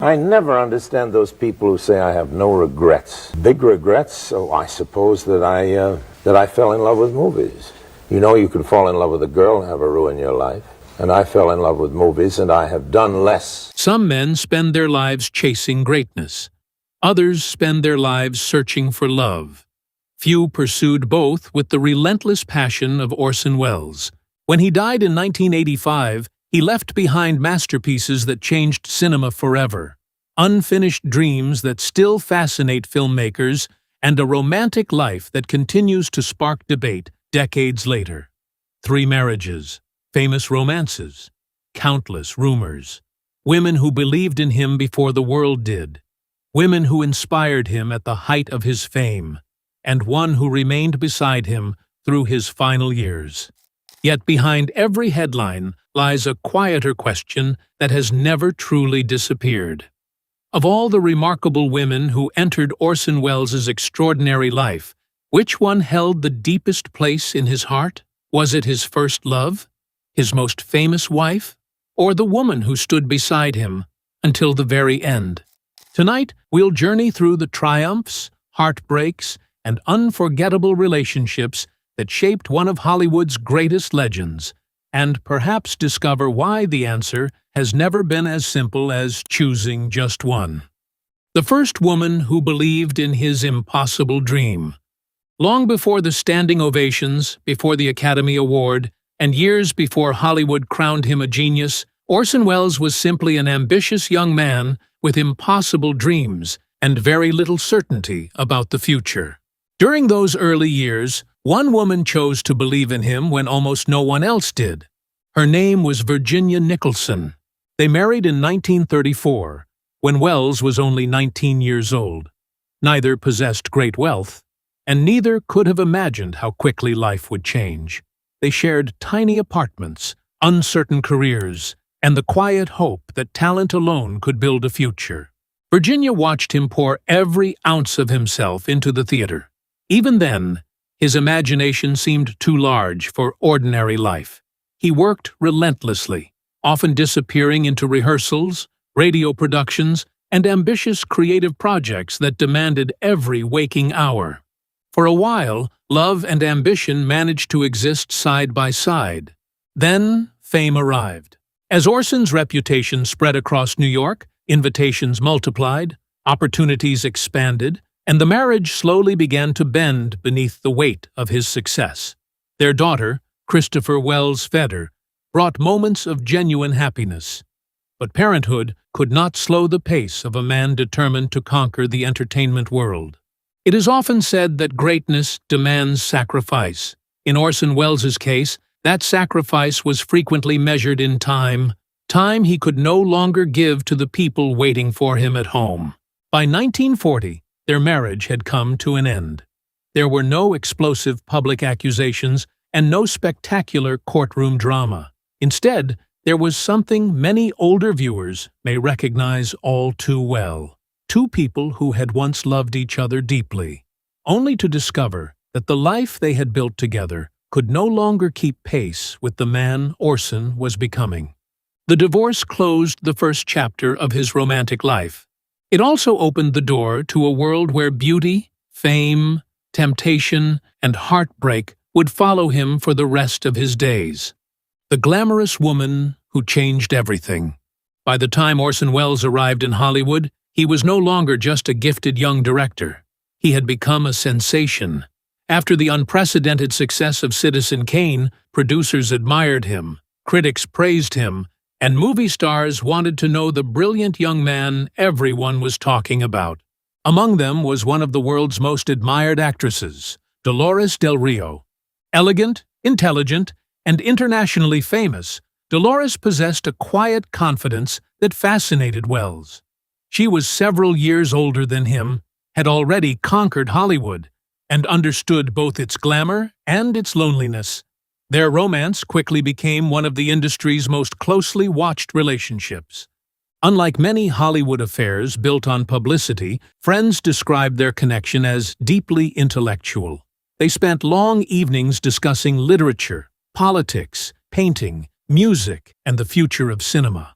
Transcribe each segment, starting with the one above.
I never understand those people who say I have no regrets. Big regrets? Oh, I suppose that I fell in love with movies. You know, you can fall in love with a girl and have her ruin your life. And I fell in love with movies, and I have done less. Some men spend their lives chasing greatness. Others spend their lives searching for love. Few pursued both with the relentless passion of Orson Welles. When he died in 1985, he left behind masterpieces that changed cinema forever, unfinished dreams that still fascinate filmmakers, and a romantic life that continues to spark debate decades later. 3 marriages, famous romances, countless rumors, women who believed in him before the world did, women who inspired him at the height of his fame, and one who remained beside him through his final years. Yet behind every headline lies a quieter question that has never truly disappeared. Of all the remarkable women who entered Orson Welles' extraordinary life, which one held the deepest place in his heart? Was it his first love, his most famous wife, or the woman who stood beside him until the very end? Tonight, we'll journey through the triumphs, heartbreaks, and unforgettable relationships that shaped one of Hollywood's greatest legends, and perhaps discover why the answer has never been as simple as choosing just one. The first woman who believed in his impossible dream. Long before the standing ovations, before the Academy Award, and years before Hollywood crowned him a genius, Orson Welles was simply an ambitious young man with impossible dreams and very little certainty about the future. During those early years, one woman chose to believe in him when almost no one else did. Her name was Virginia Nicholson. They married in 1934, when Welles was only 19 years old. Neither possessed great wealth, and neither could have imagined how quickly life would change. They shared tiny apartments, uncertain careers, and the quiet hope that talent alone could build a future. Virginia watched him pour every ounce of himself into the theater. Even then, his imagination seemed too large for ordinary life. He worked relentlessly, often disappearing into rehearsals, radio productions, and ambitious creative projects that demanded every waking hour. For a while, love and ambition managed to exist side by side. Then, fame arrived. As Orson's reputation spread across New York, invitations multiplied, opportunities expanded, and the marriage slowly began to bend beneath the weight of his success. Their daughter, Christopher Wells Feder, brought moments of genuine happiness. But parenthood could not slow the pace of a man determined to conquer the entertainment world. It is often said that greatness demands sacrifice. In Orson Welles' case, that sacrifice was frequently measured in time he could no longer give to the people waiting for him at home. By 1940, their marriage had come to an end. There were no explosive public accusations and no spectacular courtroom drama. Instead, there was something many older viewers may recognize all too well. 2 people who had once loved each other deeply, only to discover that the life they had built together could no longer keep pace with the man Orson was becoming. The divorce closed the first chapter of his romantic life. It also opened the door to a world where beauty, fame, temptation, and heartbreak would follow him for the rest of his days. The glamorous woman who changed everything. By the time Orson Welles arrived in Hollywood, he was no longer just a gifted young director. He had become a sensation. After the unprecedented success of Citizen Kane, producers admired him, critics praised him, and movie stars wanted to know the brilliant young man everyone was talking about. Among them was one of the world's most admired actresses, Dolores del Río. Elegant, intelligent, and internationally famous, Dolores possessed a quiet confidence that fascinated Welles. She was several years older than him, had already conquered Hollywood, and understood both its glamour and its loneliness. Their romance quickly became one of the industry's most closely watched relationships. Unlike many Hollywood affairs built on publicity, friends described their connection as deeply intellectual. They spent long evenings discussing literature, politics, painting, music, and the future of cinema.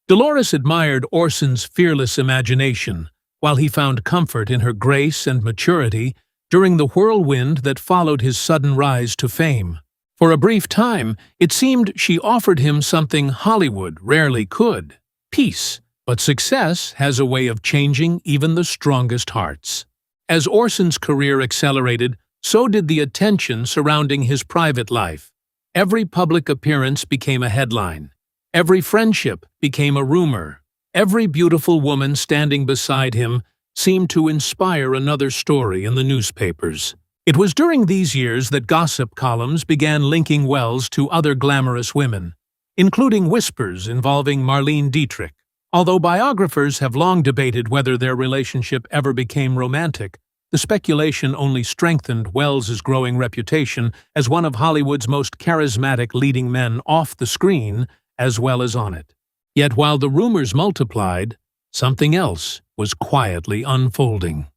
Dolores admired Orson's fearless imagination, while he found comfort in her grace and maturity during the whirlwind that followed his sudden rise to fame. For a brief time, it seemed she offered him something Hollywood rarely could: peace. But success has a way of changing even the strongest hearts. As Orson's career accelerated, so did the attention surrounding his private life. Every public appearance became a headline. Every friendship became a rumor. Every beautiful woman standing beside him seemed to inspire another story in the newspapers. It was during these years that gossip columns began linking Welles to other glamorous women, including whispers involving Marlene Dietrich. Although biographers have long debated whether their relationship ever became romantic, the speculation only strengthened Welles's growing reputation as one of Hollywood's most charismatic leading men off the screen as well as on it. Yet while the rumors multiplied, something else was quietly unfolding.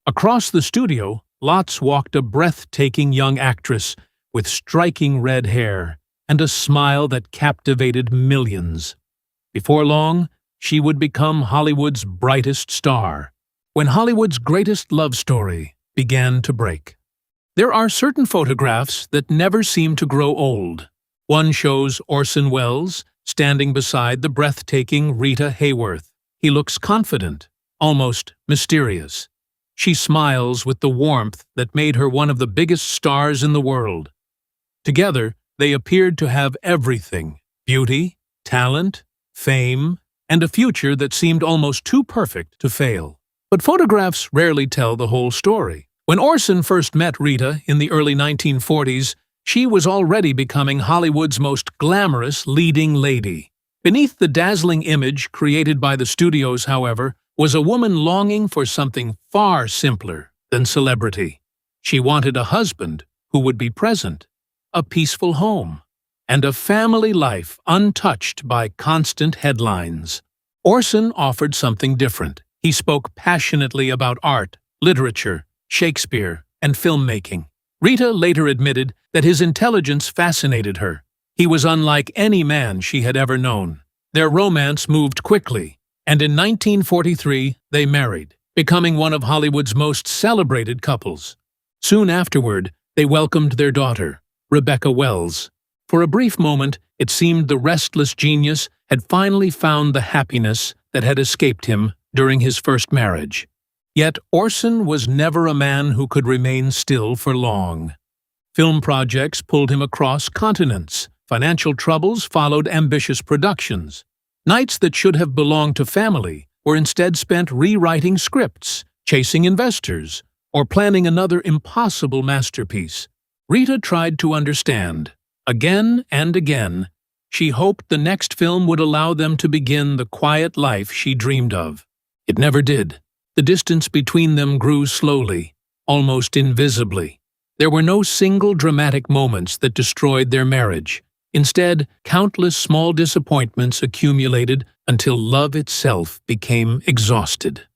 Across the studio, lots walked a breathtaking young actress with striking red hair and a smile that captivated millions. Before long, she would become Hollywood's brightest star, when Hollywood's greatest love story began to break. There are certain photographs that never seem to grow old. One shows Orson Welles standing beside the breathtaking Rita Hayworth. He looks confident, almost mysterious. She smiles with the warmth that made her one of the biggest stars in the world. Together, they appeared to have everything: beauty, talent, fame, and a future that seemed almost too perfect to fail. But photographs rarely tell the whole story. When Orson first met Rita in the early 1940s, she was already becoming Hollywood's most glamorous leading lady. Beneath the dazzling image created by the studios, however, was a woman longing for something far simpler than celebrity. She wanted a husband who would be present, a peaceful home, and a family life untouched by constant headlines. Orson offered something different. He spoke passionately about art, literature, Shakespeare, and filmmaking. Rita later admitted that his intelligence fascinated her. He was unlike any man she had ever known. Their romance moved quickly, and in 1943 they married, becoming one of Hollywood's most celebrated couples. Soon afterward, they welcomed their daughter, Rebecca Welles. For a brief moment, it seemed the restless genius had finally found the happiness that had escaped him during his first marriage. Yet Orson was never a man who could remain still for long. Film projects pulled him across continents. Financial troubles followed ambitious productions. Nights that should have belonged to family were instead spent rewriting scripts, chasing investors, or planning another impossible masterpiece. Rita tried to understand. Again and again, she hoped the next film would allow them to begin the quiet life she dreamed of. It never did. The distance between them grew slowly, almost invisibly. There were no single dramatic moments that destroyed their marriage. Instead, countless small disappointments accumulated until love itself became exhausted.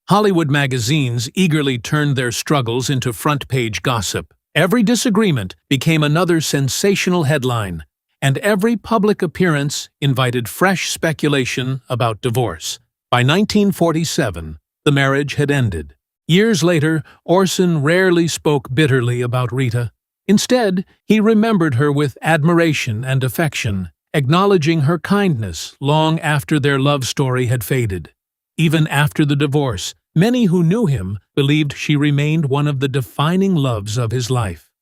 Hollywood magazines eagerly turned their struggles into front-page gossip. Every disagreement became another sensational headline, and every public appearance invited fresh speculation about divorce. By 1947, the marriage had ended. Years later, Orson rarely spoke bitterly about Rita. Instead, he remembered her with admiration and affection, acknowledging her kindness long after their love story had faded. Even after the divorce, many who knew him believed she remained one of the defining loves of his life.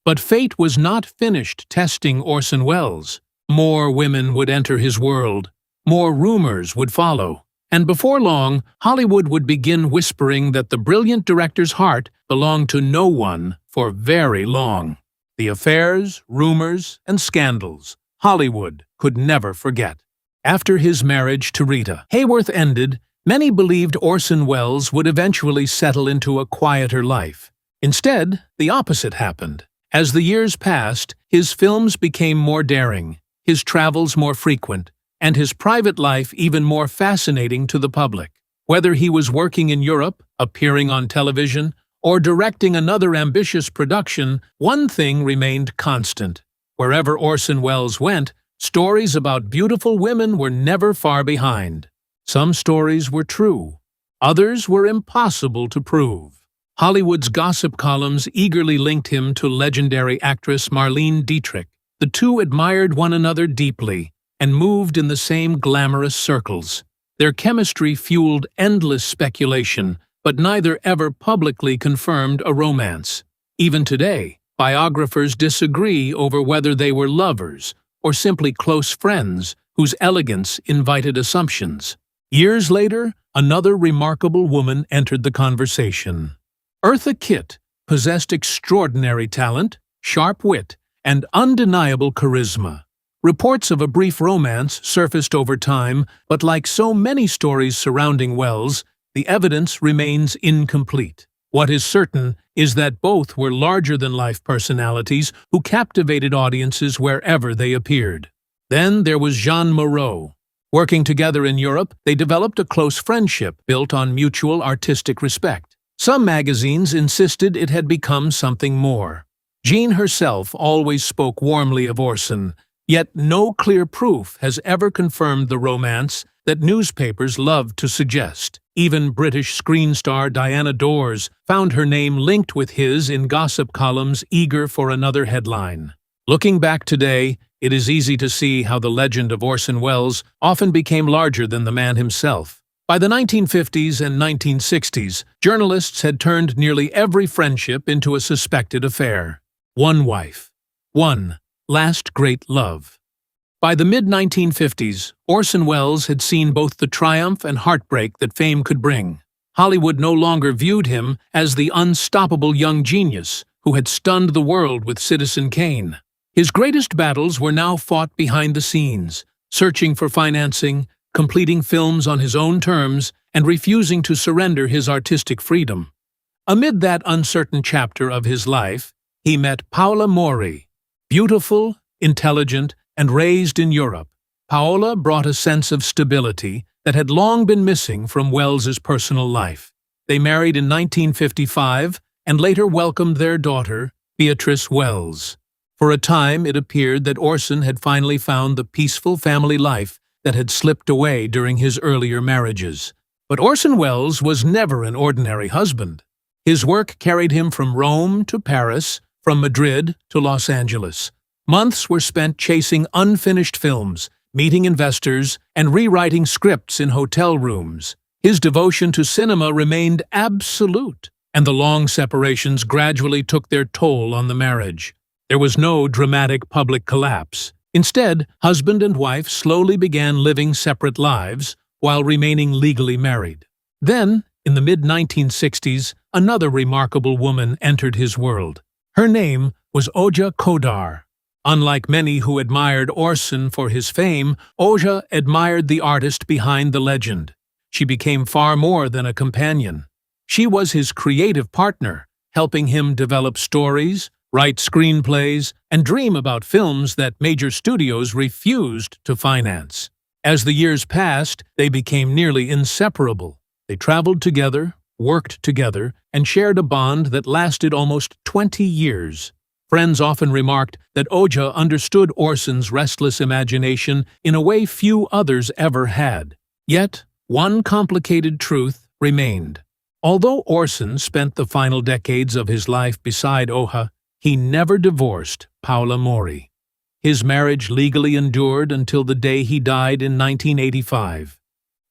But fate was not finished testing Orson Welles. More women would enter his world. More rumors would follow. And before long, Hollywood would begin whispering that the brilliant director's heart belonged to no one for very long. The affairs, rumors, and scandals Hollywood could never forget. After his marriage to Rita Hayworth ended, many believed Orson Welles would eventually settle into a quieter life. Instead, the opposite happened. As the years passed, his films became more daring, his travels more frequent, and his private life even more fascinating to the public. Whether he was working in Europe, appearing on television, or directing another ambitious production, one thing remained constant. Wherever Orson Welles went, Stories about beautiful women were never far behind. Some stories were true. Others were impossible to prove. Hollywood's gossip columns eagerly linked him to legendary actress Marlene Dietrich. The two admired one another deeply and moved in the same glamorous circles. Their chemistry fueled endless speculation, but neither ever publicly confirmed a romance. Even today, biographers disagree over whether they were lovers or simply close friends whose elegance invited assumptions. Years later, another remarkable woman entered the conversation. Eartha Kitt possessed extraordinary talent, sharp wit, and undeniable charisma. Reports of a brief romance surfaced over time, but like so many stories surrounding Welles, the evidence remains incomplete. What is certain is that both were larger-than-life personalities who captivated audiences wherever they appeared. Then there was Jean Moreau. Working together in Europe, they developed a close friendship built on mutual artistic respect. Some magazines insisted it had become something more. Jean herself always spoke warmly of Orson, yet no clear proof has ever confirmed the romance that newspapers loved to suggest. Even British screen star Diana Dors found her name linked with his in gossip columns, eager for another headline. Looking back today, it is easy to see how the legend of Orson Welles often became larger than the man himself. By the 1950s and 1960s, journalists had turned nearly every friendship into a suspected affair. One wife. One last great love. By the mid-1950s, Orson Welles had seen both the triumph and heartbreak that fame could bring. Hollywood no longer viewed him as the unstoppable young genius who had stunned the world with Citizen Kane. His greatest battles were now fought behind the scenes, searching for financing, completing films on his own terms, and refusing to surrender his artistic freedom. Amid that uncertain chapter of his life, he met Paola Mori. Beautiful, intelligent, and raised in Europe, Paola brought a sense of stability that had long been missing from Welles's personal life. They married in 1955 and later welcomed their daughter, Beatrice Welles. For a time, it appeared that Orson had finally found the peaceful family life that had slipped away during his earlier marriages. But Orson Welles was never an ordinary husband. His work carried him from Rome to Paris, from Madrid to Los Angeles. Months were spent chasing unfinished films, meeting investors, and rewriting scripts in hotel rooms. His devotion to cinema remained absolute, and the long separations gradually took their toll on the marriage. There was no dramatic public collapse. Instead, husband and wife slowly began living separate lives while remaining legally married. Then, in the mid-1960s, another remarkable woman entered his world. Her name was Oja Kodar. Unlike many who admired Orson for his fame, Oja admired the artist behind the legend. She became far more than a companion. She was his creative partner, helping him develop stories, write screenplays, and dream about films that major studios refused to finance. As the years passed, they became nearly inseparable. They traveled together, worked together, and shared a bond that lasted almost 20 years. Friends often remarked that Oja understood Orson's restless imagination in a way few others ever had. Yet, one complicated truth remained. Although Orson spent the final decades of his life beside Oja, he never divorced Paola Mori. His marriage legally endured until the day he died in 1985.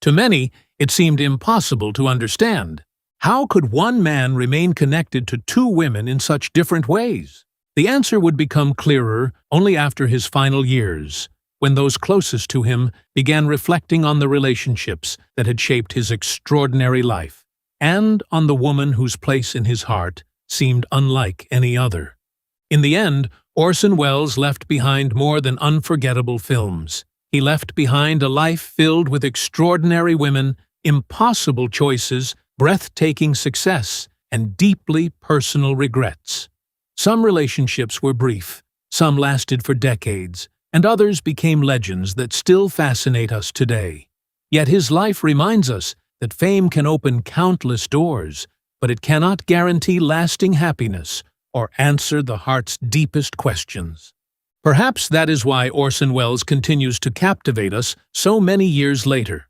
To many, it seemed impossible to understand. How could one man remain connected to two women in such different ways? The answer would become clearer only after his final years, when those closest to him began reflecting on the relationships that had shaped his extraordinary life, and on the woman whose place in his heart seemed unlike any other. In the end, Orson Welles left behind more than unforgettable films. He left behind a life filled with extraordinary women, impossible choices, breathtaking success, and deeply personal regrets. Some relationships were brief, some lasted for decades, and others became legends that still fascinate us today. Yet his life reminds us that fame can open countless doors, but it cannot guarantee lasting happiness or answer the heart's deepest questions. Perhaps that is why Orson Welles continues to captivate us so many years later.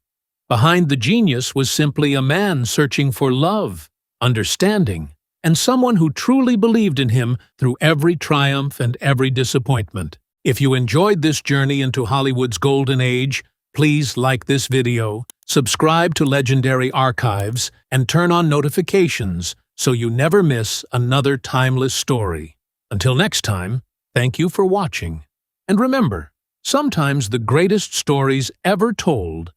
Behind the genius was simply a man searching for love, understanding, and someone who truly believed in him through every triumph and every disappointment. If you enjoyed this journey into Hollywood's golden age, please like this video, subscribe to Legendary Archives, and turn on notifications so you never miss another timeless story. Until next time, thank you for watching. And remember, sometimes the greatest stories ever told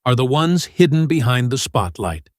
are the ones hidden behind the spotlight.